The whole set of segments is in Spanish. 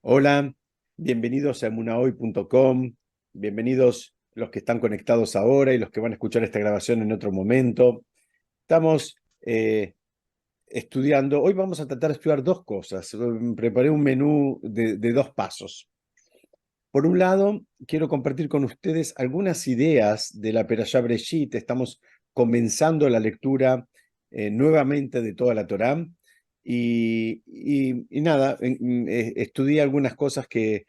Hola, bienvenidos a emunahoy.com, bienvenidos los que están conectados ahora y los que van a escuchar esta grabación en otro momento. Estamos estudiando, hoy vamos a tratar de estudiar dos cosas. Preparé un menú de dos pasos. Por un lado, quiero compartir con ustedes algunas ideas de la Perashá Breshit. Estamos comenzando la lectura nuevamente de toda la Torá. Y nada, estudié algunas cosas que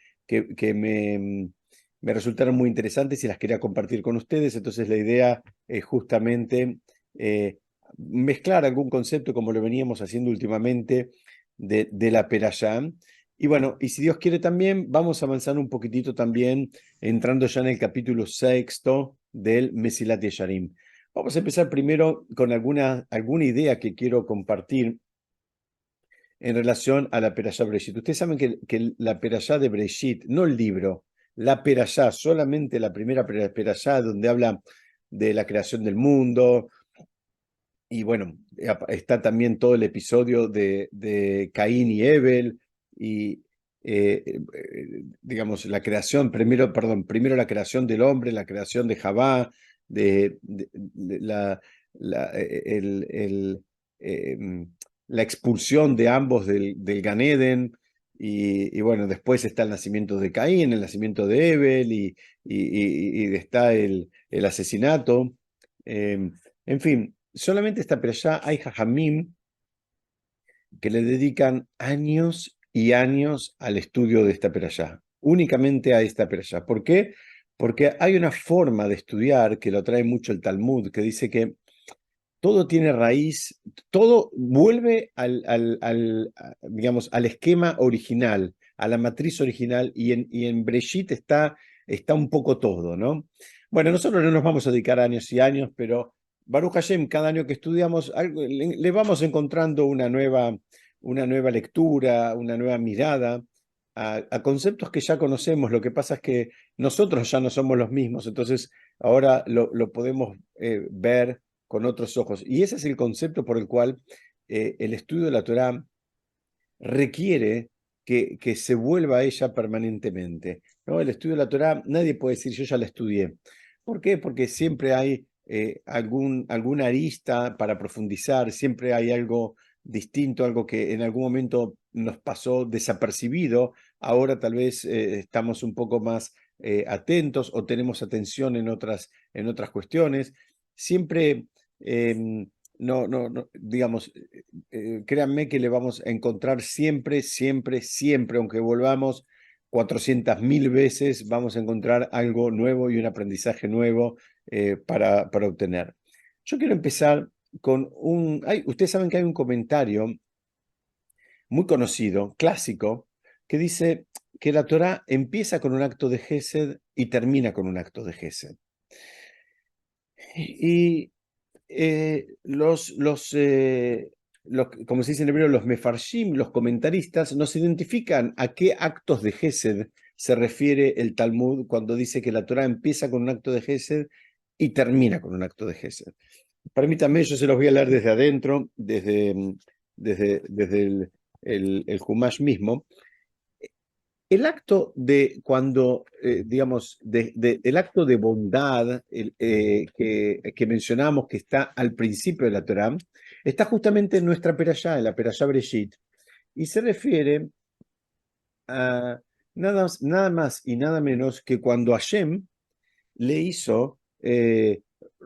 me resultaron muy interesantes y las quería compartir con ustedes. Entonces la idea es justamente mezclar algún concepto como lo veníamos haciendo últimamente de la Perashá. Y bueno, y si Dios quiere también, vamos a avanzar un poquitito también, entrando ya en el capítulo sexto del Mesilat Yesharim. Vamos a empezar primero con alguna idea que quiero compartir en relación a la Perashá Breshit. Ustedes saben que la Perashá de Breshit, no el libro, la Perashá, solamente la primera Perashá donde habla de la creación del mundo, y bueno, está también todo el episodio de Caín y Abel, y digamos, la creación, primero la creación del hombre, la creación de Javá, de em, la expulsión de ambos del Gan Eden, y bueno, después está el nacimiento de Caín, el nacimiento de Abel, y está el asesinato. En fin, solamente esta perashá hay jajamim que le dedican años y años al estudio de esta perashá, únicamente a esta perashá. ¿Por qué? Porque hay una forma de estudiar que lo trae mucho el Talmud, que dice que todo tiene raíz, todo vuelve digamos, al esquema original, a la matriz original, y en Breshit está un poco todo, ¿no? Bueno, nosotros no nos vamos a dedicar años y años, pero Baruch Hashem, cada año que estudiamos, le vamos encontrando una nueva lectura, una nueva mirada a conceptos que ya conocemos. Lo que pasa es que nosotros ya no somos los mismos, entonces ahora lo podemos ver con otros ojos. Y ese es el concepto por el cual el estudio de la Torá requiere que se vuelva a ella permanentemente, ¿no? El estudio de la Torá, nadie puede decir yo ya la estudié. ¿Por qué? Porque siempre hay alguna arista para profundizar, siempre hay algo distinto, algo que en algún momento nos pasó desapercibido, ahora tal vez estamos un poco más atentos o tenemos atención en otras cuestiones. Siempre, digamos, créanme que le vamos a encontrar siempre, siempre, siempre, aunque volvamos 400.000 veces, vamos a encontrar algo nuevo y un aprendizaje nuevo para obtener. Yo quiero empezar con ustedes saben que hay un comentario muy conocido, clásico, que dice que la Torá empieza con un acto de Gesed y termina con un acto de Gesed. Y como se dice en hebreo, los mefarshim, los comentaristas, nos identifican a qué actos de Gesed se refiere el Talmud cuando dice que la Torá empieza con un acto de Gesed y termina con un acto de Gesed. Permítanme, yo se los voy a leer desde adentro, desde el Humash mismo. El acto de cuando, digamos, el acto de bondad que mencionamos que está al principio de la Torá, está justamente en nuestra perashá, en la perashá Breshit, y se refiere a nada más y nada menos que cuando Hashem le hizo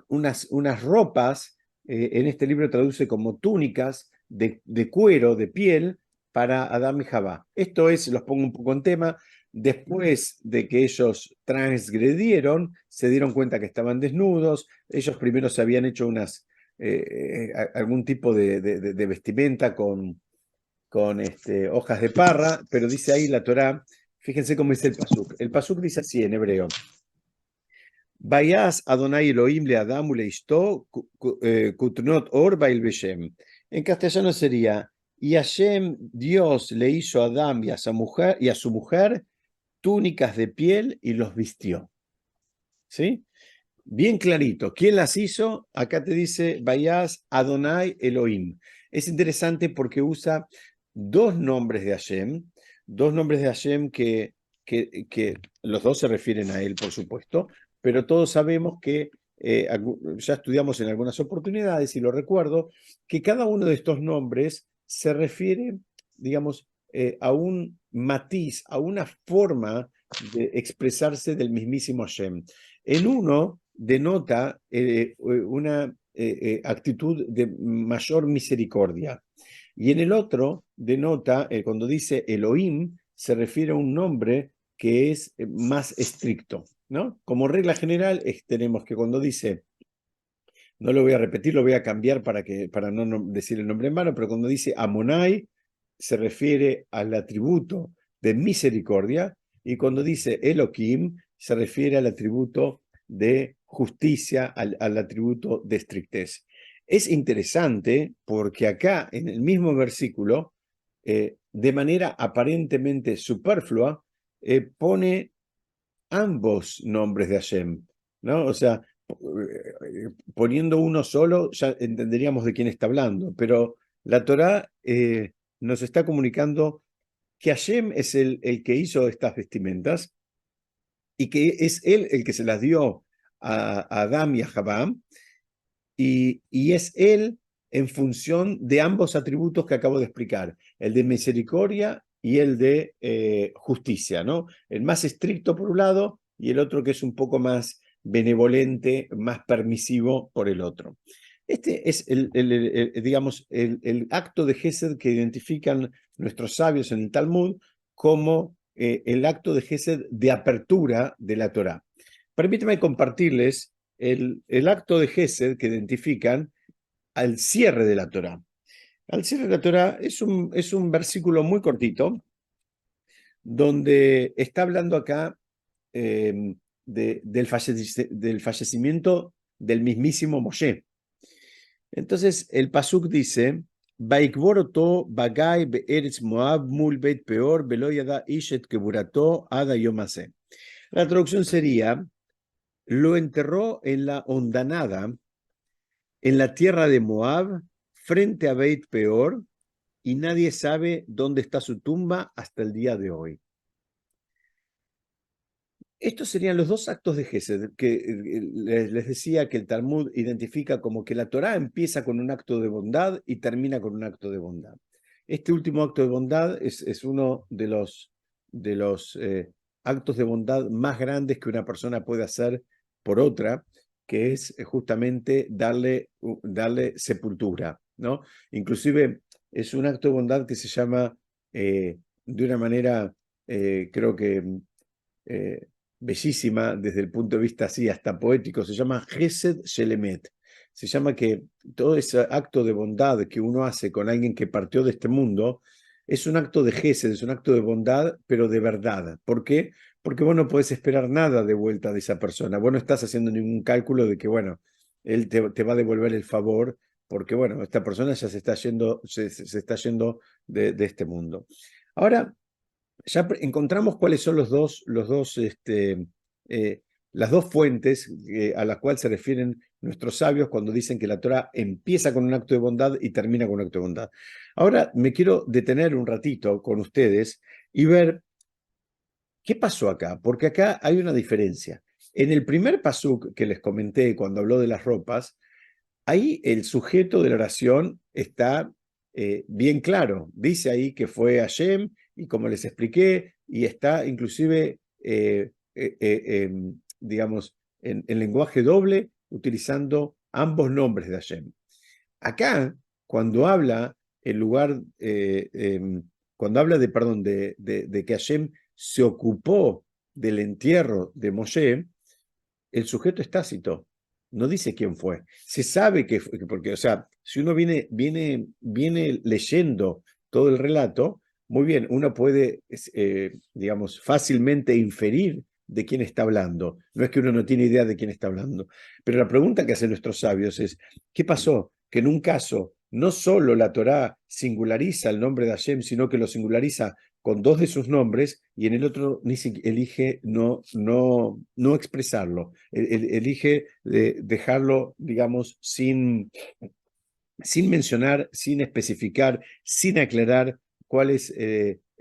unas ropas, en este libro traduce como túnicas de cuero, de piel, para Adán y Jabá. Esto es, los pongo un poco en tema, después de que ellos transgredieron, se dieron cuenta que estaban desnudos, ellos primero se habían hecho algún tipo de vestimenta con hojas de parra, pero dice ahí la Torá, fíjense cómo dice el pasuk. El pasuk dice así en hebreo: Vayas Adonai Elohim le Adam le Ishto Kutnot Or Bail Beshem. En castellano sería: y Hashem, Dios, le hizo a Adam y a su mujer túnicas de piel y los vistió. ¿Sí? Bien clarito. ¿Quién las hizo? Acá te dice Vayas Adonai Elohim. Es interesante porque usa dos nombres de Hashem, dos nombres de Hashem que los dos se refieren a él, por supuesto, pero todos sabemos que ya estudiamos en algunas oportunidades, y lo recuerdo, que cada uno de estos nombres se refiere, digamos, a un matiz, a una forma de expresarse del mismísimo Hashem. En uno denota una actitud de mayor misericordia, y en el otro denota, cuando dice Elohim, se refiere a un nombre que es más estricto, ¿no? Como regla general, tenemos que cuando dice, no lo voy a repetir, lo voy a cambiar para no decir el nombre en vano, pero cuando dice Amonai, se refiere al atributo de misericordia, y cuando dice Elohim, se refiere al atributo de justicia, al atributo de estrictez. Es interesante porque acá, en el mismo versículo, de manera aparentemente superflua, pone ambos nombres de Hashem, ¿no? O sea, poniendo uno solo, ya entenderíamos de quién está hablando, pero la Torá nos está comunicando que Hashem es el que hizo estas vestimentas, y que es él el que se las dio a Adán y a Javá, y es él en función de ambos atributos que acabo de explicar, el de misericordia y el de justicia, ¿no? El más estricto por un lado, y el otro que es un poco más benevolente, más permisivo por el otro. Este es digamos, el acto de Gesed que identifican nuestros sabios en el Talmud como el acto de Gesed de apertura de la Torá. Permítanme compartirles el acto de Gesed que identifican al cierre de la Torá. Al cierre de la Torá es un versículo muy cortito, donde está hablando acá del fallecimiento del mismísimo Moshe. Entonces el pasuk dice, Baikboroto bagai be'eretz Moab mul beit peor velo yada ishet keburato ada yomase. La traducción sería, lo enterró en la hondanada, en la tierra de Moab, frente a Beit Peor, y nadie sabe dónde está su tumba hasta el día de hoy. Estos serían los dos actos de Gesed que les decía que el Talmud identifica como que la Torá empieza con un acto de bondad y termina con un acto de bondad. Este último acto de bondad es uno de los actos de bondad más grandes que una persona puede hacer por otra, que es justamente darle sepultura, ¿no? Inclusive es un acto de bondad que se llama de una manera, creo que bellísima desde el punto de vista así hasta poético, se llama Gesed Shelemet. Se llama que todo ese acto de bondad que uno hace con alguien que partió de este mundo es un acto de Gesed, es un acto de bondad, pero de verdad. ¿Por qué? Porque vos no podés esperar nada de vuelta de esa persona. Vos no estás haciendo ningún cálculo de que, bueno, él te va a devolver el favor, porque, bueno, esta persona ya se está yendo, se está yendo de este mundo. Ahora, ya encontramos cuáles son las dos fuentes a las cuales se refieren nuestros sabios cuando dicen que la Torá empieza con un acto de bondad y termina con un acto de bondad. Ahora me quiero detener un ratito con ustedes y ver qué pasó acá, porque acá hay una diferencia. En el primer pasuk que les comenté cuando habló de las ropas, ahí el sujeto de la oración está bien claro. Dice ahí que fue Hashem, y como les expliqué, y está inclusive, digamos, en lenguaje doble, utilizando ambos nombres de Hashem. Acá, cuando habla el lugar, cuando habla de que Hashem se ocupó del entierro de Moshe, el sujeto es tácito, no dice quién fue. Se sabe que fue, porque, o sea, si uno viene leyendo todo el relato, muy bien, uno puede, digamos, fácilmente inferir de quién está hablando. No es que uno no tiene idea de quién está hablando. Pero la pregunta que hacen nuestros sabios es, ¿qué pasó? Que en un caso no solo la Torá singulariza el nombre de Hashem, sino que lo singulariza con dos de sus nombres, y en el otro elige no expresarlo, elige dejarlo, digamos, sin mencionar, sin especificar, sin aclarar cuál es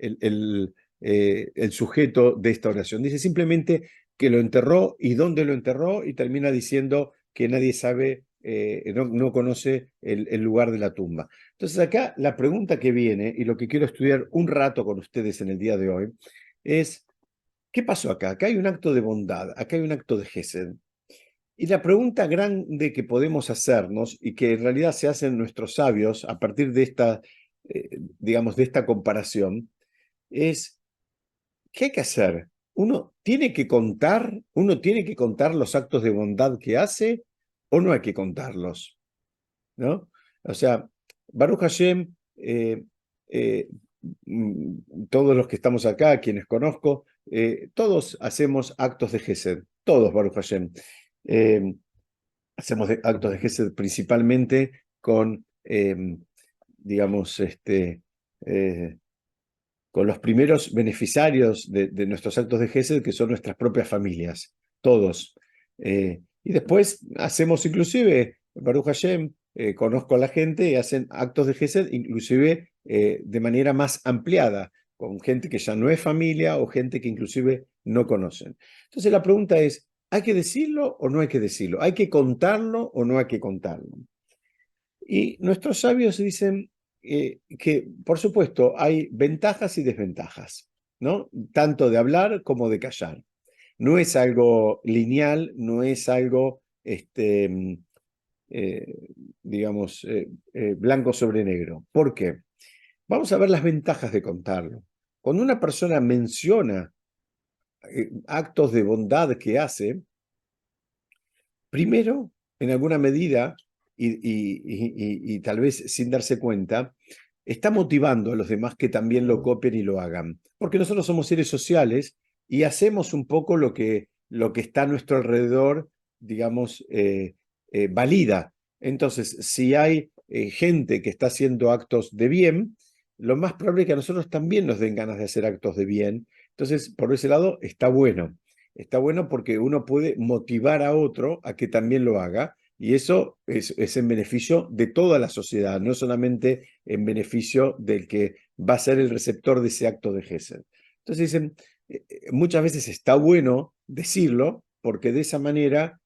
el sujeto de esta oración. Dice simplemente que lo enterró y dónde lo enterró y termina diciendo que nadie sabe, no conoce el lugar de la tumba. Entonces acá la pregunta que viene y lo que quiero estudiar un rato con ustedes en el día de hoy es, ¿qué pasó acá? Acá hay un acto de bondad, acá hay un acto de Gesed. Y la pregunta grande que podemos hacernos y que en realidad se hacen nuestros sabios a partir de esta, digamos, de esta comparación es, ¿qué hay que hacer? Uno tiene que contar los actos de bondad que hace o no hay que contarlos, ¿no? O sea, Baruch Hashem, todos los que estamos acá, quienes conozco, todos hacemos actos de Gesed, todos Baruch Hashem. Eh, Hacemos actos de Gesed principalmente con, digamos, eh, con los primeros beneficiarios de nuestros actos de Gesed, que son nuestras propias familias, todos. Y después hacemos inclusive, Baruch Hashem, conozco a la gente y hacen actos de Gesed inclusive de manera más ampliada, con gente que ya no es familia o gente que inclusive no conocen. Entonces la pregunta es, ¿hay que decirlo o no hay que decirlo? ¿Hay que contarlo o no hay que contarlo? Y nuestros sabios dicen que, por supuesto, hay ventajas y desventajas, ¿no? Tanto de hablar como de callar. No es algo lineal, no es algo, eh, digamos, blanco sobre negro. ¿Por qué? Vamos a ver las ventajas de contarlo. Cuando una persona menciona actos de bondad que hace, primero, en alguna medida, y tal vez sin darse cuenta, está motivando a los demás que también lo copien y lo hagan. Porque nosotros somos seres sociales y hacemos un poco lo que está a nuestro alrededor, digamos, valida. Entonces, si hay gente que está haciendo actos de bien, lo más probable es que a nosotros también nos den ganas de hacer actos de bien. Entonces, por ese lado, está bueno. Está bueno porque uno puede motivar a otro a que también lo haga y eso es en beneficio de toda la sociedad, no solamente en beneficio del que va a ser el receptor de ese acto de Gesed. Entonces dicen, muchas veces está bueno decirlo porque de esa manera,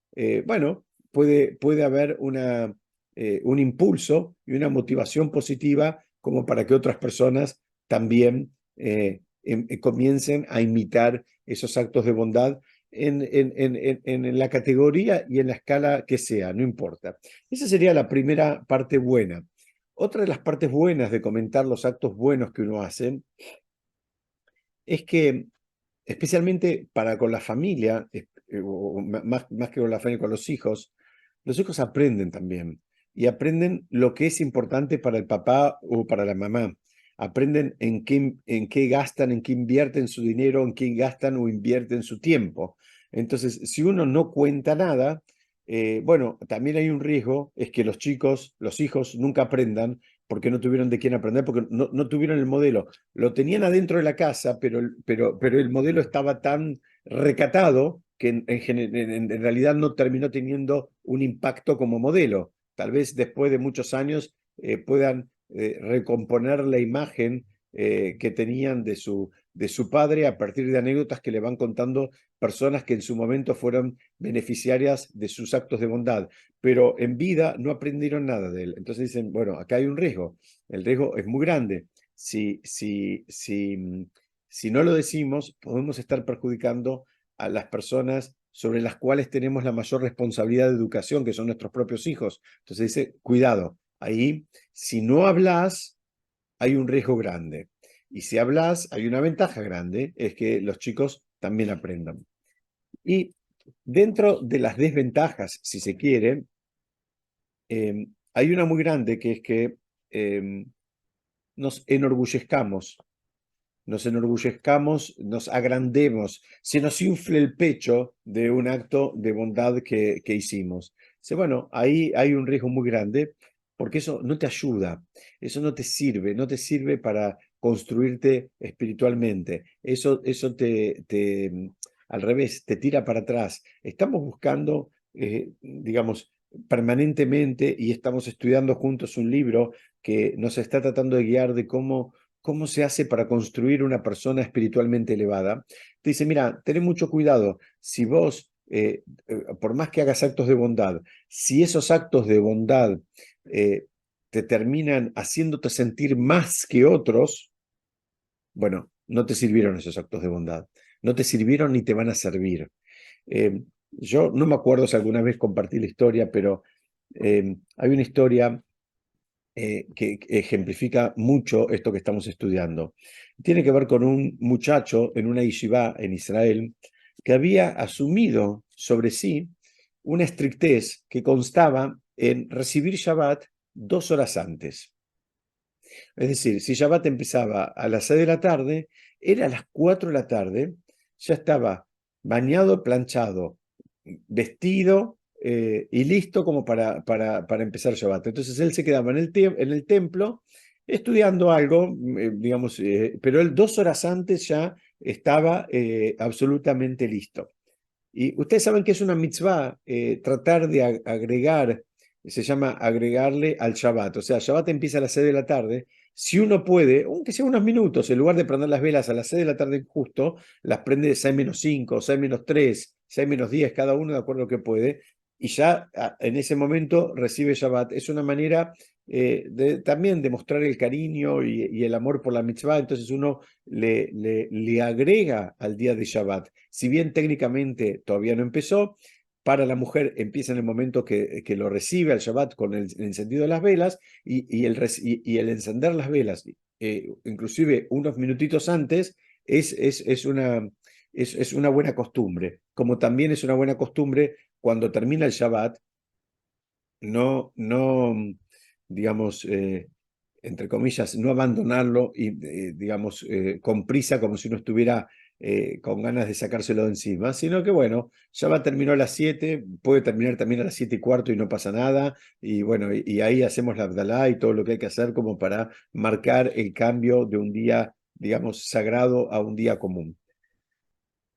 bueno, puede haber un impulso y una motivación positiva como para que otras personas también comiencen a imitar esos actos de bondad en la categoría y en la escala que sea, no importa. Esa sería la primera parte buena. Otra de las partes buenas de comentar los actos buenos que uno hace es que, especialmente para con la familia, o más que con la familia, con los hijos aprenden también y aprenden lo que es importante para el papá o para la mamá. Aprenden en qué gastan, en qué invierten su dinero, en qué gastan o invierten su tiempo. Entonces, si uno no cuenta nada, bueno, también hay un riesgo, es que los chicos, los hijos, nunca aprendan porque no tuvieron de quién aprender, porque no tuvieron el modelo. Lo tenían adentro de la casa, pero el modelo estaba tan recatado que en realidad no terminó teniendo un impacto como modelo. Tal vez después de muchos años puedan recomponer la imagen que tenían de su padre a partir de anécdotas que le van contando personas que en su momento fueron beneficiarias de sus actos de bondad, pero en vida no aprendieron nada de él. Entonces dicen, bueno, acá hay un riesgo. El riesgo es muy grande. Si no lo decimos, podemos estar perjudicando a las personas sobre las cuales tenemos la mayor responsabilidad de educación, que son nuestros propios hijos. Entonces dice, cuidado, ahí, si no hablas, hay un riesgo grande. Y si hablas, hay una ventaja grande, es que los chicos también aprendan. Y dentro de las desventajas, si se quiere, hay una muy grande que es que nos enorgullezcamos, nos agrandemos, se nos infle el pecho de un acto de bondad que hicimos. Dice, bueno, ahí hay un riesgo muy grande porque eso no te ayuda, eso no te sirve para construirte espiritualmente, eso al revés, te tira para atrás. Estamos buscando, digamos, permanentemente y estamos estudiando juntos un libro que nos está tratando de guiar de cómo se hace para construir una persona espiritualmente elevada. Te dice, mira, ten mucho cuidado, si vos, por más que hagas actos de bondad, si esos actos de bondad te terminan haciéndote sentir más que otros, bueno, no te sirvieron esos actos de bondad, no te sirvieron ni te van a servir. Yo no me acuerdo si alguna vez compartí la historia, pero hay una historia que ejemplifica mucho esto que estamos estudiando. Tiene que ver con un muchacho en una yeshiva en Israel que había asumido sobre sí una estrictez que constaba en recibir Shabbat 2 horas antes. Es decir, si Shabbat empezaba a las 6 de la tarde, era a las 4 de la tarde, ya estaba bañado, planchado, vestido y listo como para empezar Shabbat. Entonces él se quedaba en el templo estudiando algo, digamos, pero él 2 horas antes ya estaba absolutamente listo. Y ustedes saben que es una mitzvah tratar de agregar, se llama agregarle al Shabbat. O sea, Shabbat empieza a las 6 de la tarde. Si uno puede, aunque sea unos minutos, en lugar de prender las velas a las 6 de la tarde justo, las prende 6 menos 5, 6 menos 3, 6 menos 10, cada uno de acuerdo a lo que puede. Y ya en ese momento recibe Shabbat. Es una manera también de mostrar el cariño y el amor por la mitzvah. Entonces uno le agrega al día de Shabbat. Si bien técnicamente todavía no empezó, para la mujer empieza en el momento que lo recibe al Shabbat con el encendido de las velas y el encender las velas, inclusive unos minutitos antes, es una buena costumbre. Como también es una buena costumbre cuando termina el Shabbat, no digamos, entre comillas, no abandonarlo y, digamos, con prisa, como si uno estuviera con ganas de sacárselo de encima, sino que, bueno, ya va a terminar a las 7, puede terminar también a las 7:15 y no pasa nada, y bueno, y ahí hacemos la Abdalá y todo lo que hay que hacer como para marcar el cambio de un día, digamos, sagrado a un día común.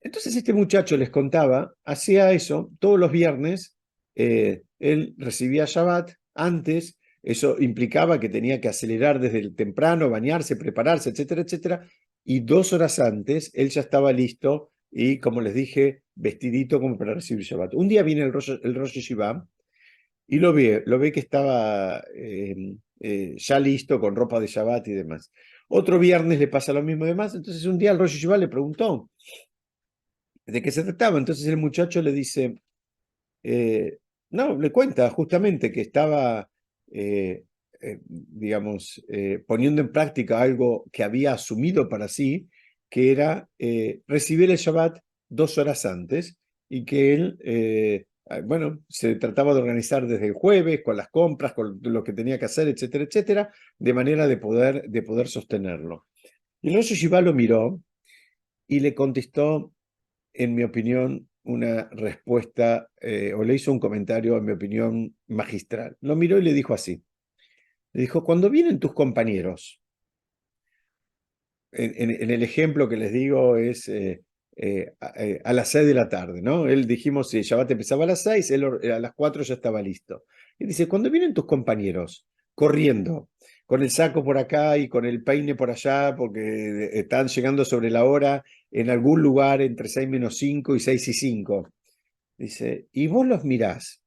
Entonces este muchacho les contaba, hacía eso todos los viernes, él recibía Shabbat antes, eso implicaba que tenía que acelerar desde el temprano, bañarse, prepararse, etcétera, etcétera, y 2 horas antes él ya estaba listo y, como les dije, vestidito como para recibir Shabbat. Un día viene el Rosh Yeshiva y lo ve que estaba ya listo con ropa de Shabbat y demás. Otro viernes le pasa lo mismo y demás, entonces un día el Rosh Yeshiva le preguntó de qué se trataba. Entonces el muchacho le dice, no, le cuenta justamente que estaba, digamos, poniendo en práctica algo que había asumido para sí, que era recibir el Shabbat 2 horas antes y que él, bueno, se trataba de organizar desde el jueves con las compras, con lo que tenía que hacer, etcétera, etcétera, de manera de poder sostenerlo. Y el Rosh Yeshiva lo miró y le contestó, en mi opinión, una respuesta, o le hizo un comentario, en mi opinión, magistral. Lo miró y le dijo así. Le dijo, cuando vienen tus compañeros, en el ejemplo que les digo es a las 6 de la tarde, ¿no? Él dijimos, si Shabbat empezaba a las 6, él a las 4 ya estaba listo. Y dice, cuando vienen tus compañeros corriendo, con el saco por acá y con el peine por allá, porque están llegando sobre la hora en algún lugar entre 6 menos 5 y 6 y 5. Dice, y vos los mirás,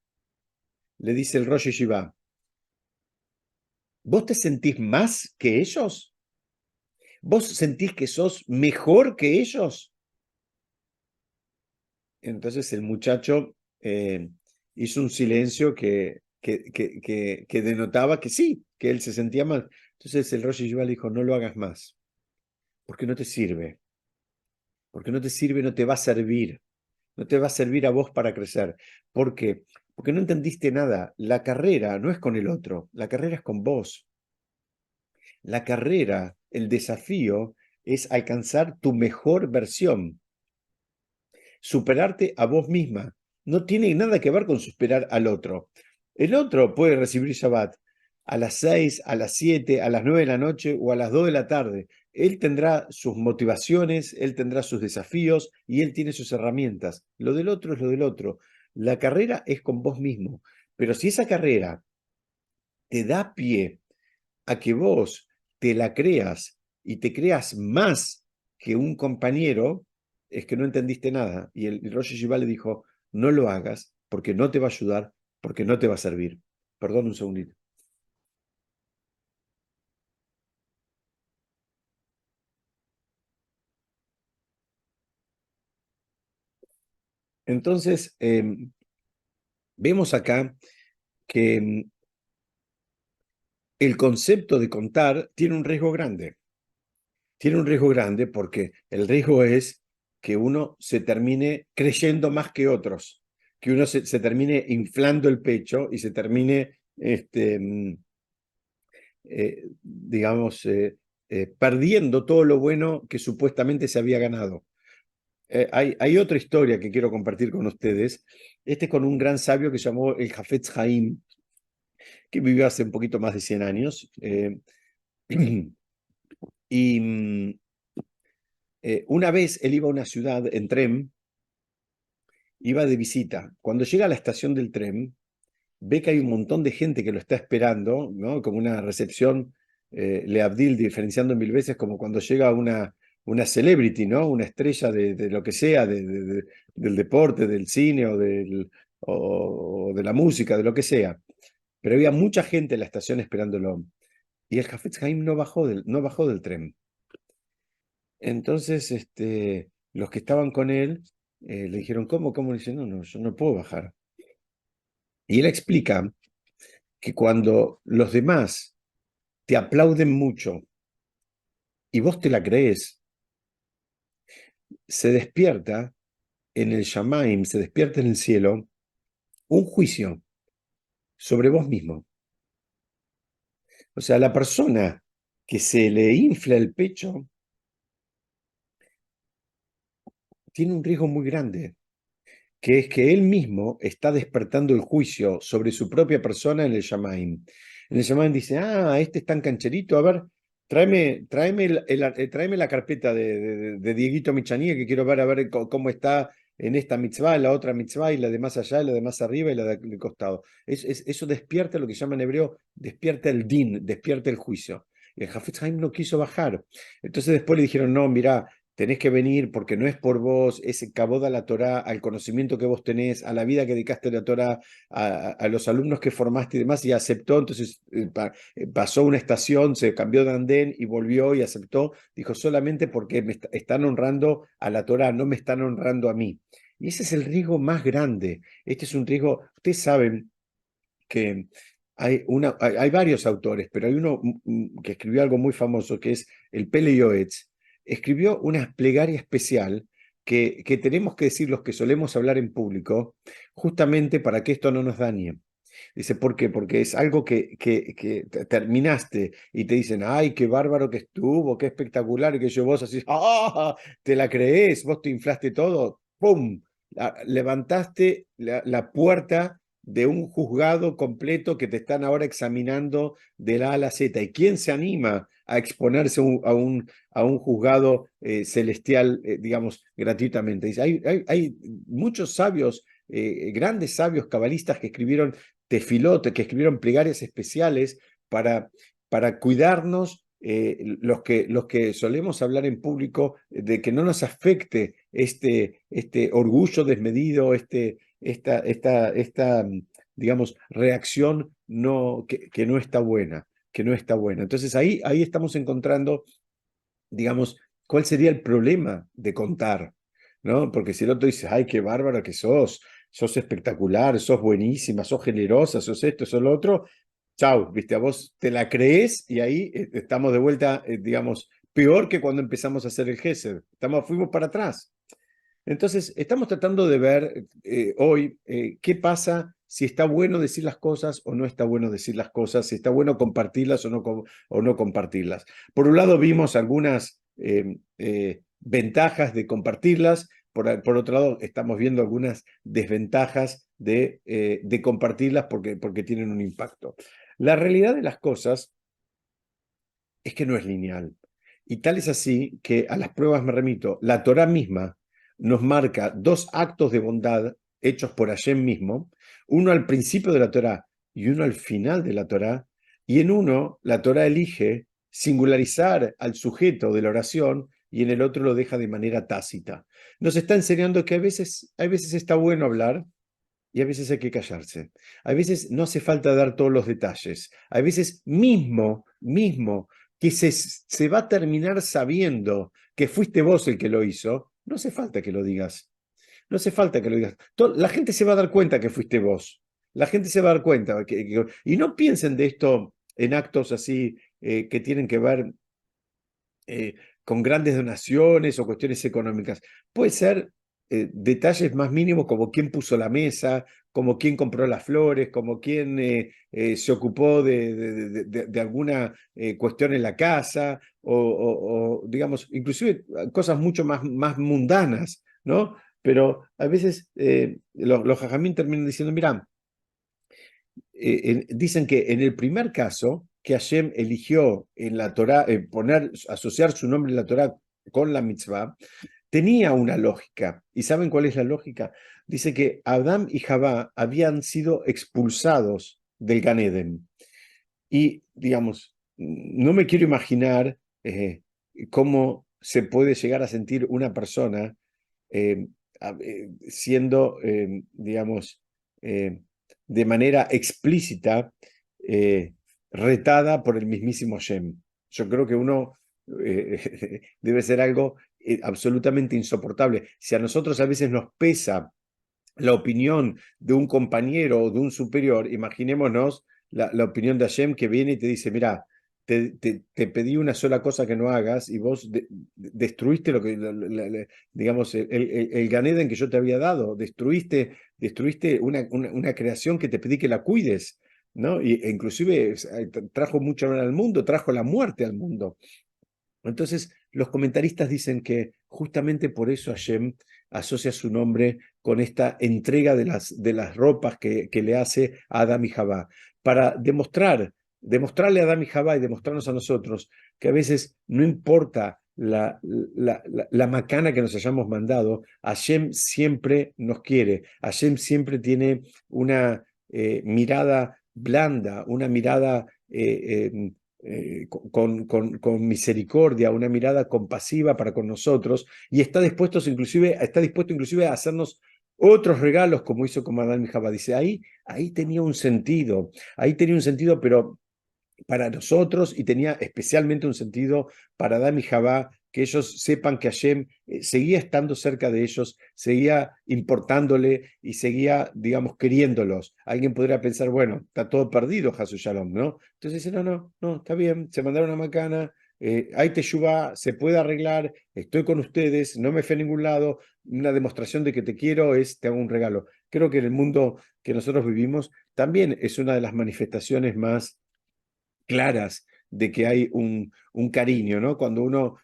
le dice el Rosh Yeshiva, ¿vos te sentís más que ellos? ¿Vos sentís que sos mejor que ellos? Entonces el muchacho hizo un silencio que denotaba que sí, que él se sentía mal. Entonces el Rosh Yeshiva le dijo, no lo hagas más, porque no te sirve, porque no te sirve, no te va a servir, no te va a servir a vos para crecer. ¿Por qué? Porque no entendiste nada. La carrera no es con el otro, la carrera es con vos. La carrera, el desafío es alcanzar tu mejor versión, superarte a vos misma. No tiene nada que ver con superar al otro. El otro puede recibir Shabbat a las 6, a las 7, a las 9 de la noche o a las 2 de la tarde. Él tendrá sus motivaciones, él tendrá sus desafíos y él tiene sus herramientas. Lo del otro es lo del otro. La carrera es con vos mismo. Pero si esa carrera te da pie a que vos te la creas y te creas más que un compañero, es que no entendiste nada. Y el Rosh Yeshiva le dijo, no lo hagas porque no te va a ayudar, porque no te va a servir. Perdón un segundito. Entonces, vemos acá que el concepto de contar tiene un riesgo grande. Tiene un riesgo grande porque el riesgo es que uno se termine creyendo más que otros, que uno se termine inflando el pecho y se termine, digamos, perdiendo todo lo bueno que supuestamente se había ganado. Hay otra historia que quiero compartir con ustedes. Este es con un gran sabio que se llamó el Jafetz Haim, que vivió hace un poquito más de 100 años. Y una vez él iba a una ciudad en tren, iba de visita. Cuando llega a la estación del tren, ve que hay un montón de gente que lo está esperando, ¿no? Como una recepción, Leavdil, diferenciando mil veces, como cuando llega una celebrity, ¿no? Una estrella de lo que sea, del deporte, del cine o de la música, de lo que sea. Pero había mucha gente en la estación esperándolo. Y el Jafetz Haim no bajó del tren. Entonces, los que estaban con él le dijeron, ¿cómo? ¿Cómo? Le dice, no, no, yo no puedo bajar. Y él explica que cuando los demás te aplauden mucho y vos te la crees, se despierta en el Shamaim, se despierta en el cielo, un juicio sobre vos mismo. O sea, la persona que se le infla el pecho tiene un riesgo muy grande, que es que él mismo está despertando el juicio sobre su propia persona en el Shamaim. En el Shamaim dice, este es tan cancherito, a ver, tráeme la carpeta de Dieguito Michaní, que quiero ver a ver cómo está en esta mitzvah, en la otra mitzvah, y la de más allá, y la de más arriba, y la del costado. Eso despierta lo que llama en hebreo, despierta el din, despierta el juicio. Y el Hafetz Haim no quiso bajar. Entonces después le dijeron, no, mirá, tenés que venir porque no es por vos, es cabod a la Torá, al conocimiento que vos tenés, a la vida que dedicaste a la Torá, a los alumnos que formaste y demás, y aceptó. Entonces pasó una estación, se cambió de andén y volvió y aceptó. Dijo, solamente porque me están honrando a la Torá, no me están honrando a mí. Y ese es el riesgo más grande. Este es un riesgo, ustedes saben que hay varios autores, pero hay uno que escribió algo muy famoso, que es el Pele Yoetz. Escribió una plegaria especial que tenemos que decir los que solemos hablar en público, justamente para que esto no nos dañe. Dice, ¿por qué? Porque es algo que terminaste y te dicen, ay, qué bárbaro que estuvo, qué espectacular, y que yo vos así, ¿te la creés? ¿Vos te inflaste todo? ¡Pum! Levantaste la puerta de un juzgado completo que te están ahora examinando de la A a la Z. ¿Y quién se anima a exponerse a un juzgado celestial, digamos, gratuitamente? Dice, hay muchos sabios, grandes sabios cabalistas que escribieron tefilot, que escribieron plegarias especiales para cuidarnos, los que solemos hablar en público, de que no nos afecte este orgullo desmedido, esta digamos, reacción que no está buena, que no está buena. Entonces ahí estamos encontrando, digamos, cuál sería el problema de contar, ¿no? Porque si el otro dice, ay, qué bárbaro que sos espectacular, sos buenísima, sos generosa, sos esto, sos lo otro, chau, viste, a vos te la crees y ahí estamos de vuelta, digamos, peor que cuando empezamos a hacer el Gesed. Fuimos para atrás. Entonces, estamos tratando de ver hoy qué pasa, si está bueno decir las cosas o no está bueno decir las cosas, si está bueno compartirlas o no compartirlas. Por un lado, vimos algunas ventajas de compartirlas, por otro lado, estamos viendo algunas desventajas de compartirlas porque tienen un impacto. La realidad de las cosas es que no es lineal. Y tal es así que a las pruebas me remito. La Torá misma nos marca dos actos de bondad hechos por Hashem mismo, uno al principio de la Torá y uno al final de la Torá, y en uno la Torá elige singularizar al sujeto de la oración y en el otro lo deja de manera tácita. Nos está enseñando que a veces está bueno hablar y a veces hay que callarse. A veces no hace falta dar todos los detalles. A veces mismo que se va a terminar sabiendo que fuiste vos el que lo hizo, no hace falta que lo digas. No hace falta que lo digas. La gente se va a dar cuenta que fuiste vos. La gente se va a dar cuenta. Y no piensen de esto en actos así que tienen que ver eh, con grandes donaciones o cuestiones económicas. Puede ser detalles más mínimos como quién puso la mesa, como quién compró las flores, como quién se ocupó de alguna cuestión en la casa, digamos, inclusive cosas mucho más mundanas, ¿no? Pero a veces los jajamín terminan diciendo, mira, dicen que en el primer caso, que Hashem eligió en la Torá, asociar su nombre en la Torá con la mitzvah, tenía una lógica. ¿Y saben cuál es la lógica? Dice que Adán y Javá habían sido expulsados del Gan Eden. Y, digamos, no me quiero imaginar cómo se puede llegar a sentir una persona eh, siendo, digamos, de manera explícita retada por el mismísimo Shem. Yo creo que uno debe ser algo absolutamente insoportable. Si a nosotros a veces nos pesa la opinión de un compañero o de un superior, imaginémonos la opinión de Hashem que viene y te dice, mira, te pedí una sola cosa que no hagas y vos destruiste lo que, digamos, el Gan Eden que yo te había dado, destruiste una creación que te pedí que la cuides, ¿no? E inclusive trajo mucho mal al mundo, trajo la muerte al mundo. Entonces, los comentaristas dicen que justamente por eso Hashem asocia su nombre con esta entrega de las ropas que le hace a Adán y Javá, para demostrarle a Adán y Javá y demostrarnos a nosotros que a veces no importa la macana que nos hayamos mandado, Hashem siempre nos quiere, Hashem siempre tiene una mirada blanda, una mirada con misericordia, una mirada compasiva para con nosotros, y está dispuesto inclusive a hacernos otros regalos como hizo con Adán y Jabá. Dice, ahí ahí tenía un sentido, pero para nosotros y tenía especialmente un sentido para Adán y Javá, que ellos sepan que Hashem seguía estando cerca de ellos, seguía importándole y seguía, digamos, queriéndolos. Alguien podría pensar, bueno, está todo perdido, Hasu Shalom, ¿no? Entonces dice, no, está bien, se mandaron una macana, hay teshuvá, se puede arreglar, estoy con ustedes, no me fui a ningún lado, una demostración de que te quiero es, te hago un regalo. Creo que en el mundo que nosotros vivimos también es una de las manifestaciones más claras de que hay un cariño, ¿no? Cuando uno,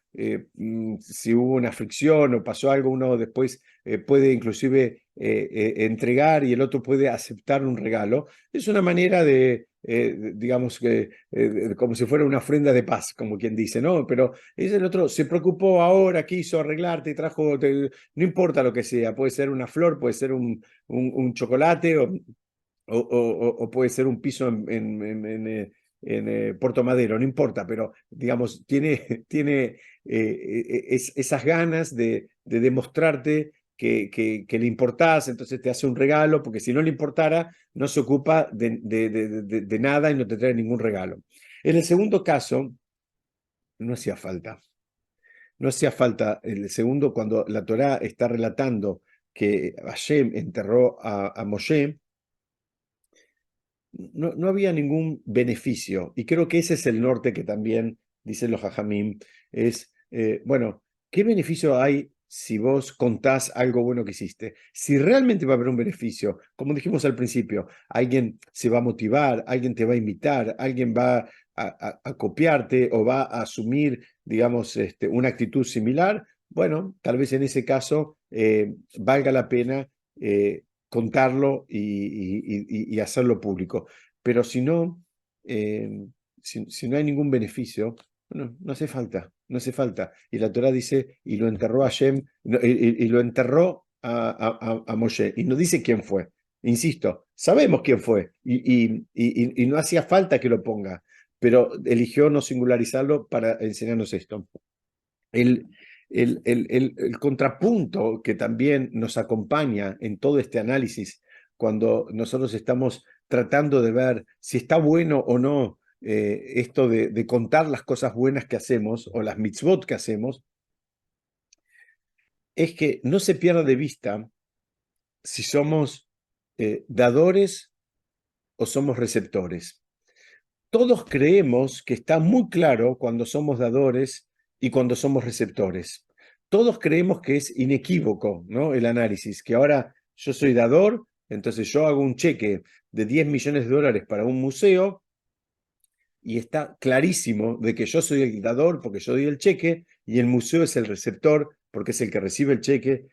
si hubo una fricción o pasó algo, uno después puede inclusive entregar y el otro puede aceptar un regalo. Es una manera digamos, que como si fuera una ofrenda de paz, como quien dice, ¿no? Pero es el otro, se preocupó ahora, quiso arreglarte, trajo, no importa lo que sea, puede ser una flor, puede ser un chocolate o puede ser un piso en Puerto Madero, no importa, pero digamos, tiene esas ganas de demostrarte que le importás, entonces te hace un regalo, porque si no le importara, no se ocupa de nada y no te trae ningún regalo. En el segundo caso, no hacía falta. No hacía falta, el segundo, cuando la Torá está relatando que Hashem enterró a Moshe, no había ningún beneficio. Y creo que ese es el norte que también dicen los hajamim, es, bueno, ¿qué beneficio hay si vos contás algo bueno que hiciste? Si realmente va a haber un beneficio, como dijimos al principio, alguien se va a motivar, alguien te va a imitar, alguien va a copiarte o va a asumir, digamos, una actitud similar, bueno, tal vez en ese caso valga la pena contarlo y hacerlo público. Pero si no, si no hay ningún beneficio, bueno, no hace falta, no hace falta. Y la Torah dice, y lo enterró a Shem, y lo enterró a Moshe, y no dice quién fue. Insisto, sabemos quién fue, y no hacía falta que lo ponga, pero eligió no singularizarlo para enseñarnos esto. El, el contrapunto que también nos acompaña en todo este análisis, cuando nosotros estamos tratando de ver si está bueno o no esto de contar las cosas buenas que hacemos o las mitzvot que hacemos, es que no se pierda de vista si somos dadores o somos receptores. Todos creemos que está muy claro cuando somos dadores y cuando somos receptores. Todos creemos que es inequívoco, ¿no? El análisis, que ahora yo soy dador, entonces yo hago un cheque de 10 millones de dólares para un museo y está clarísimo de que yo soy el dador porque yo doy el cheque y el museo es el receptor porque es el que recibe el cheque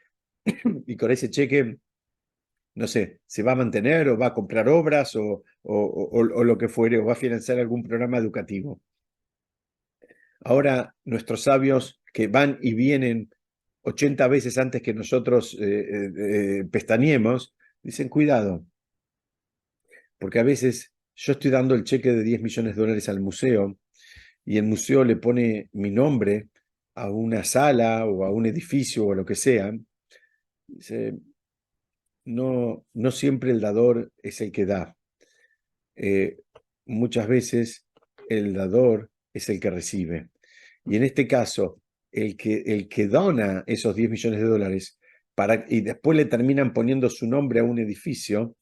y con ese cheque, no sé, se va a mantener o va a comprar obras o lo que fuere, o va a financiar algún programa educativo. Ahora nuestros sabios que van y vienen 80 veces antes que nosotros pestañemos, dicen cuidado, porque a veces yo estoy dando el cheque de 10 millones de dólares al museo y el museo le pone mi nombre a una sala o a un edificio o lo que sea. Dice, no, no siempre el dador es el que da. Eh, muchas veces el dador es el que recibe. Y en este caso, el que dona esos 10 millones de dólares y después le terminan poniendo su nombre a un edificio,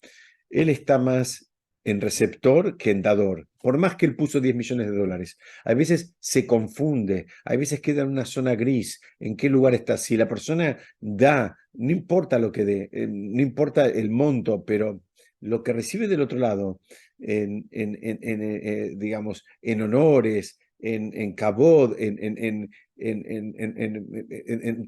él está más en receptor que en dador, por más que él puso 10 millones de dólares. A veces se confunde, a veces queda en una zona gris, en qué lugar está. Si la persona da, no importa lo que dé, no importa el monto, pero lo que recibe del otro lado, digamos, en honores, en cabod, en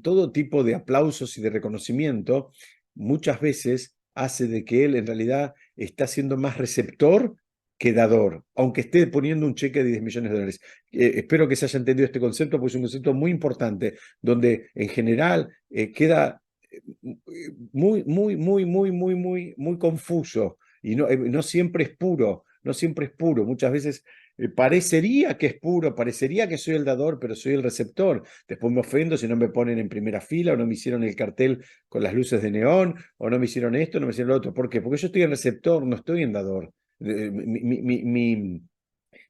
todo tipo de aplausos y de reconocimiento, muchas veces hace de que él en realidad está siendo más receptor que dador, aunque esté poniendo un cheque de 10 millones de dólares. Espero que se haya entendido este concepto, porque es un concepto muy importante, donde en general queda muy confuso y no siempre es puro, no siempre es puro. Muchas veces parecería que es puro, parecería que soy el dador, pero soy el receptor. Después me ofendo si no me ponen en primera fila o no me hicieron el cartel con las luces de neón o no me hicieron esto, no me hicieron lo otro. ¿Por qué? Porque yo estoy en receptor, no estoy en dador.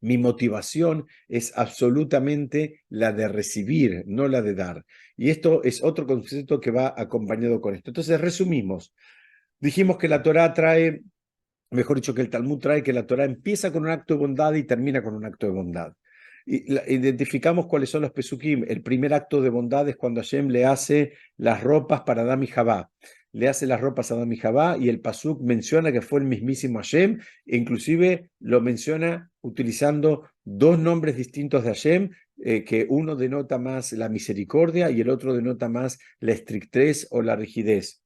Mi motivación es absolutamente la de recibir, no la de dar. Y esto es otro concepto que va acompañado con esto. Entonces, resumimos. Dijimos que la Torá trae, mejor dicho, que el Talmud trae que la Torá empieza con un acto de bondad y termina con un acto de bondad. Identificamos cuáles son los pesukim. El primer acto de bondad es cuando Hashem le hace las ropas para Adán y Jabá. Le hace las ropas a Adán y Jabá y el pasuk menciona que fue el mismísimo Hashem, e inclusive lo menciona utilizando dos nombres distintos de Hashem, que uno denota más la misericordia y el otro denota más la estrictez o la rigidez.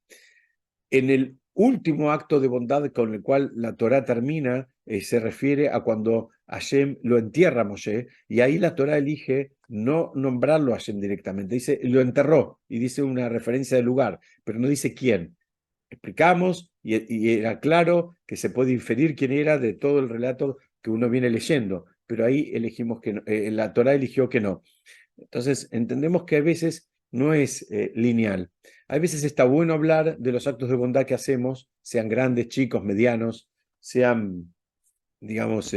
En el último acto de bondad con el cual la Torá termina, se refiere a cuando Hashem lo entierra a Moshe, y ahí la Torá elige no nombrarlo a Hashem directamente, dice, lo enterró, y dice una referencia del lugar, pero no dice quién. Explicamos, y era claro que se puede inferir quién era de todo el relato que uno viene leyendo, pero ahí elegimos que no, la Torá eligió que no. Entonces, entendemos que a veces no es lineal. A veces está bueno hablar de los actos de bondad que hacemos, sean grandes, chicos, medianos, sean, digamos,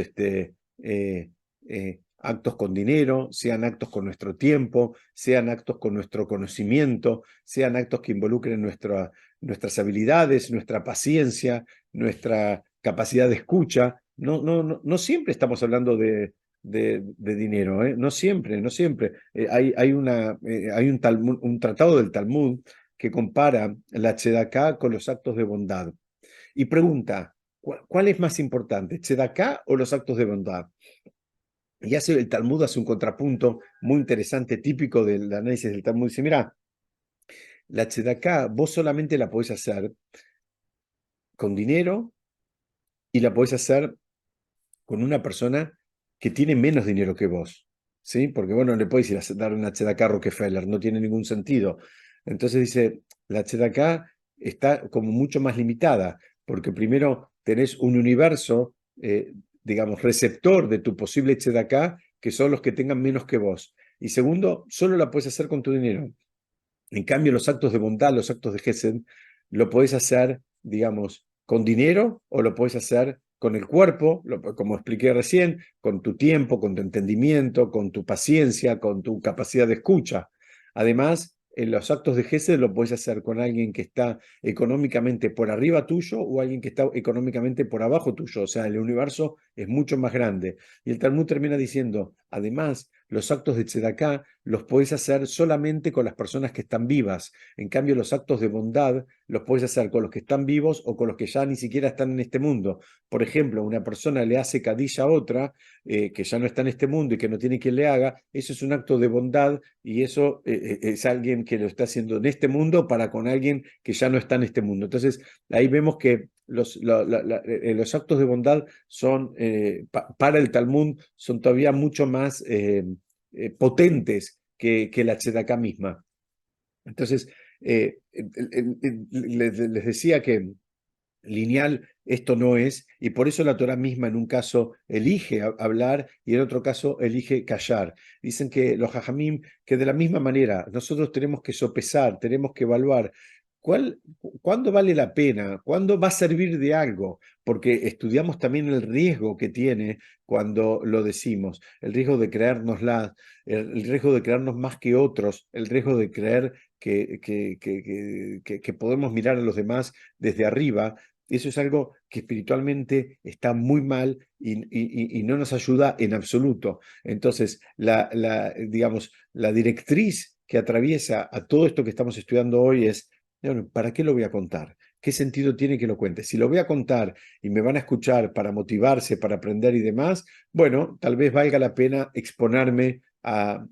actos con dinero, sean actos con nuestro tiempo, sean actos con nuestro conocimiento, sean actos que involucren nuestras habilidades, nuestra paciencia, nuestra capacidad de escucha. No siempre estamos hablando de dinero, ¿eh? No siempre, no siempre. Hay un tratado del Talmud que compara la tzedaká con los actos de bondad y pregunta, ¿cuál es más importante, tzedaká o los actos de bondad? Y el Talmud hace un contrapunto muy interesante, típico del análisis del Talmud. Dice, mira, la tzedaká vos solamente la podés hacer con dinero y la podés hacer con una persona que tiene menos dinero que vos, ¿sí? Porque vos no le podés ir a dar una tzedaká a Rockefeller, no tiene ningún sentido. Entonces dice, la tzedaká está como mucho más limitada, porque primero tenés un universo digamos, receptor de tu posible tzedaká, que son los que tengan menos que vos. Y segundo, solo la puedes hacer con tu dinero. En cambio, los actos de bondad, los actos de Gesed, lo podés hacer, digamos, con dinero o lo podés hacer con el cuerpo, como expliqué recién, con tu tiempo, con tu entendimiento, con tu paciencia, con tu capacidad de escucha. Además, en los actos de Gesed lo podés hacer con alguien que está económicamente por arriba tuyo o alguien que está económicamente por abajo tuyo. O sea, el universo es mucho más grande. Y el Talmud termina diciendo, además, los actos de tzedaká los podés hacer solamente con las personas que están vivas. En cambio, los actos de bondad los podés hacer con los que están vivos o con los que ya ni siquiera están en este mundo. Por ejemplo, una persona le hace kadisha a otra que ya no está en este mundo y que no tiene quien le haga, eso es un acto de bondad y eso es alguien que lo está haciendo en este mundo para con alguien que ya no está en este mundo. Entonces, ahí vemos que los actos de bondad son, para el Talmud, son todavía mucho más potentes que la tzedaká misma. Entonces, les decía que lineal esto no es, y por eso la Torah misma en un caso elige hablar y en otro caso elige callar. Dicen que los jajamim, que de la misma manera nosotros tenemos que sopesar, tenemos que evaluar cuándo vale la pena, cuándo va a servir de algo, porque estudiamos también el riesgo que tiene cuando lo decimos, el riesgo de creérnosla, el riesgo de creernos más que otros, el riesgo de creer que podemos mirar a los demás desde arriba. Eso es algo que espiritualmente está muy mal y no nos ayuda en absoluto. Entonces, digamos, la directriz que atraviesa a todo esto que estamos estudiando hoy es, bueno, ¿para qué lo voy a contar? ¿Qué sentido tiene que lo cuente? Si lo voy a contar y me van a escuchar para motivarse, para aprender y demás, bueno, tal vez valga la pena exponerme a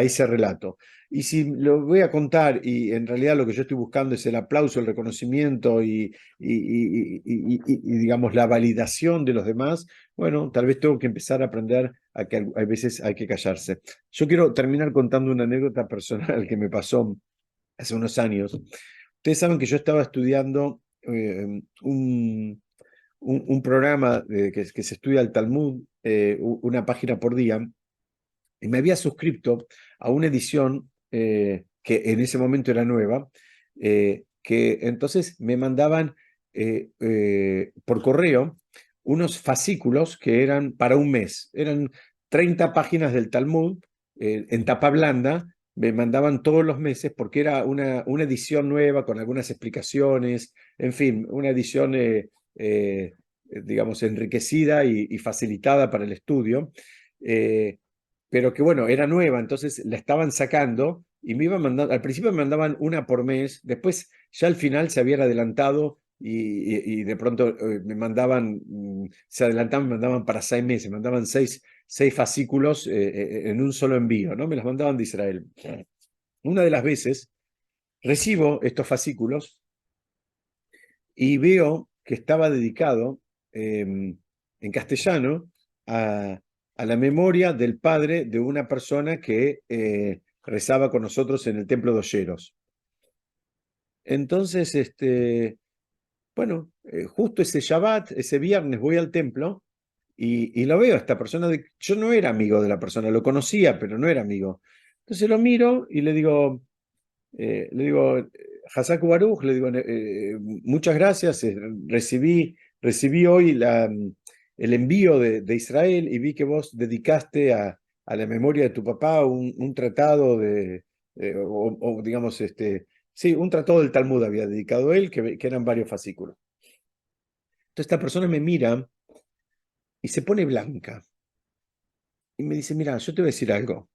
ese relato. Y si lo voy a contar y en realidad lo que yo estoy buscando es el aplauso, el reconocimiento y, digamos, la validación de los demás, bueno, tal vez tengo que empezar a aprender a que a veces hay que callarse. Yo quiero terminar contando una anécdota personal que me pasó hace unos años. Ustedes saben que yo estaba estudiando un programa que se estudia el Talmud, una página por día, y me había suscrito a una edición que en ese momento era nueva, que entonces me mandaban por correo unos fascículos que eran para un mes. Eran 30 páginas del Talmud en tapa blanda. Me mandaban todos los meses porque era una edición nueva con algunas explicaciones, en fin, una edición, digamos, enriquecida y facilitada para el estudio. Pero que bueno, era nueva, entonces la estaban sacando y me iban mandando, al principio me mandaban una por mes, después ya al final se habían adelantado y de pronto me mandaban, se adelantaban, me mandaban para 6 meses, me mandaban seis fascículos en un solo envío, ¿no? Me las mandaban de Israel. Una de las veces recibo estos fascículos y veo que estaba dedicado en castellano a la memoria del padre de una persona que rezaba con nosotros en el templo de Olleros. Entonces, bueno, justo ese Shabbat, ese viernes, voy al templo y lo veo a esta persona. Yo no era amigo de la persona, lo conocía, pero no era amigo. Entonces lo miro y le digo, Hasaku Baruch, le digo, muchas gracias, recibí hoy el envío de Israel y vi que vos dedicaste a la memoria de tu papá un tratado o digamos, sí, un tratado del Talmud había dedicado él, que eran varios fascículos. Entonces esta persona me mira y se pone blanca y me dice, mira, yo te voy a decir algo.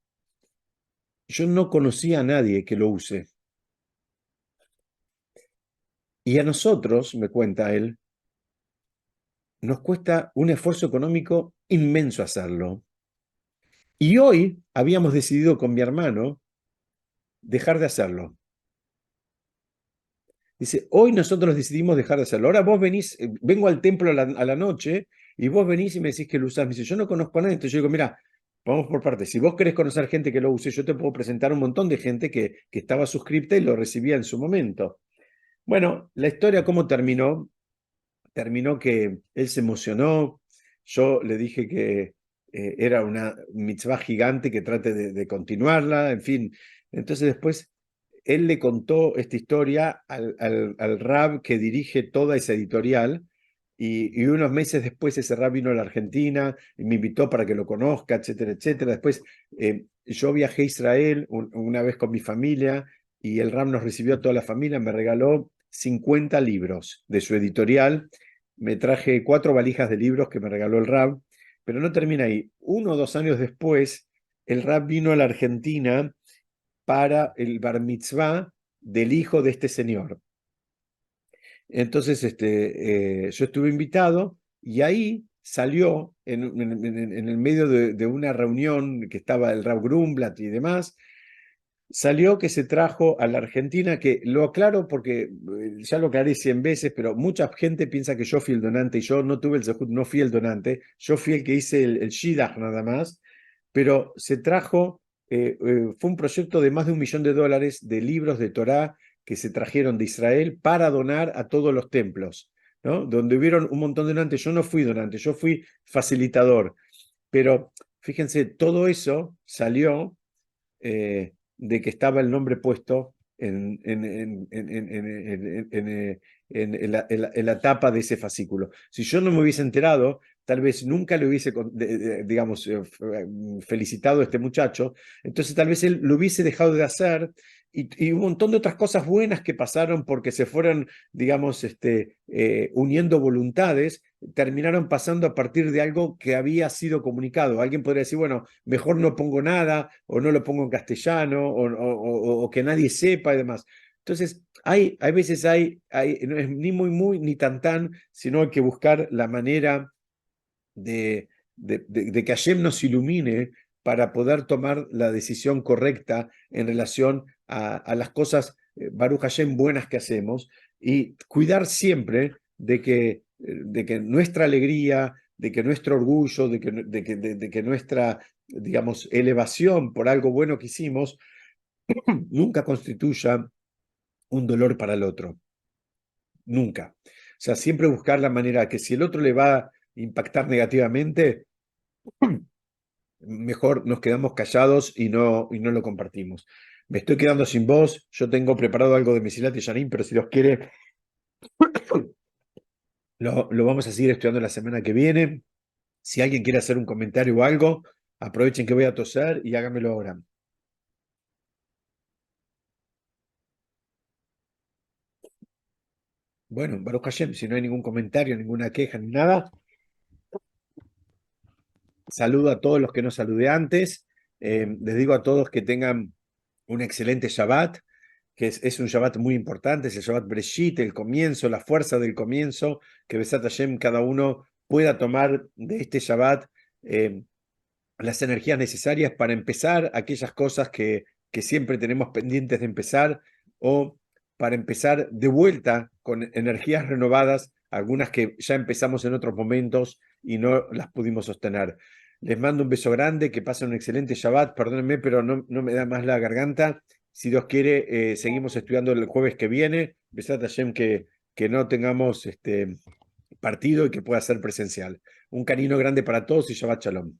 Yo no conocía a nadie que lo use. Y a nosotros, me cuenta él, nos cuesta un esfuerzo económico inmenso hacerlo. Y hoy habíamos decidido con mi hermano dejar de hacerlo. Dice, hoy nosotros decidimos dejar de hacerlo. Ahora vos venís, vengo al templo a la noche y vos venís y me decís que lo usás. Me dice, yo no conozco a nadie. Entonces yo digo, mira, vamos por partes. Si vos querés conocer gente que lo use, yo te puedo presentar un montón de gente que estaba suscripta y lo recibía en su momento. Bueno, la historia, ¿cómo terminó? Terminó que él se emocionó, yo le dije que era una mitzvah gigante, que trate de continuarla, en fin. Entonces después él le contó esta historia al Rab que dirige toda esa editorial, y unos meses después ese Rab vino a la Argentina y me invitó para que lo conozca, etcétera, etcétera. Después yo viajé a Israel una vez con mi familia, y el Rab nos recibió a toda la familia, me regaló 50 libros de su editorial, me traje 4 valijas de libros que me regaló el Rab, pero no termina ahí. 1 o 2 años después, el Rab vino a la Argentina para el bar mitzvah del hijo de este señor. Entonces, yo estuve invitado, y ahí salió, en el medio de una reunión que estaba el Rav Grumblat y demás, salió que se trajo a la Argentina, que lo aclaro porque ya lo aclaré 100 veces, pero mucha gente piensa que yo fui el donante, y yo no tuve el zehut, no fui el donante, yo fui el que hice el shidduch nada más, pero se trajo, fue un proyecto de más de $1 millón de libros de Torá que se trajeron de Israel para donar a todos los templos, ¿no? Donde hubieron un montón de donantes. Yo no fui donante, yo fui facilitador, pero fíjense, todo eso salió de que estaba el nombre puesto en la tapa de ese fascículo. Si yo no me hubiese enterado, tal vez nunca le hubiese, digamos, felicitado a este muchacho, entonces tal vez él lo hubiese dejado de hacer, y un montón de otras cosas buenas que pasaron porque se fueron, digamos, uniendo voluntades, terminaron pasando a partir de algo que había sido comunicado. Alguien podría decir, bueno, mejor no pongo nada, o no lo pongo en castellano, o que nadie sepa y demás. Entonces, hay veces no es ni muy, muy, ni tan, tan, sino hay que buscar la manera de que Hashem nos ilumine para poder tomar la decisión correcta en relación a las cosas, Baruch Hashem, buenas que hacemos, y cuidar siempre de que nuestra alegría, de que nuestro orgullo, de que nuestra, digamos, elevación por algo bueno que hicimos, nunca constituya un dolor para el otro. Nunca. O sea, siempre buscar la manera que si el otro le va a impactar negativamente, mejor nos quedamos callados y no lo compartimos. Me estoy quedando sin voz, yo tengo preparado algo de Mesilat Yesharim, pero si Dios quiere, lo vamos a seguir estudiando la semana que viene. Si alguien quiere hacer un comentario o algo, aprovechen que voy a toser y háganmelo ahora. Bueno, Baruch Hashem, si no hay ningún comentario, ninguna queja ni nada, saludo a todos los que no saludé antes. Les digo a todos que tengan un excelente Shabbat, que es un Shabbat muy importante, es el Shabbat Breshit, el comienzo, la fuerza del comienzo, que Besat Hashem cada uno pueda tomar de este Shabbat las energías necesarias para empezar aquellas cosas que siempre tenemos pendientes de empezar, o para empezar de vuelta con energías renovadas, algunas que ya empezamos en otros momentos y no las pudimos sostener. Les mando un beso grande, que pasen un excelente Shabbat, perdónenme, pero no me da más la garganta. Si Dios quiere, seguimos estudiando el jueves que viene. Besat Hashem que no tengamos partido y que pueda ser presencial. Un cariño grande para todos y Shabbat Shalom.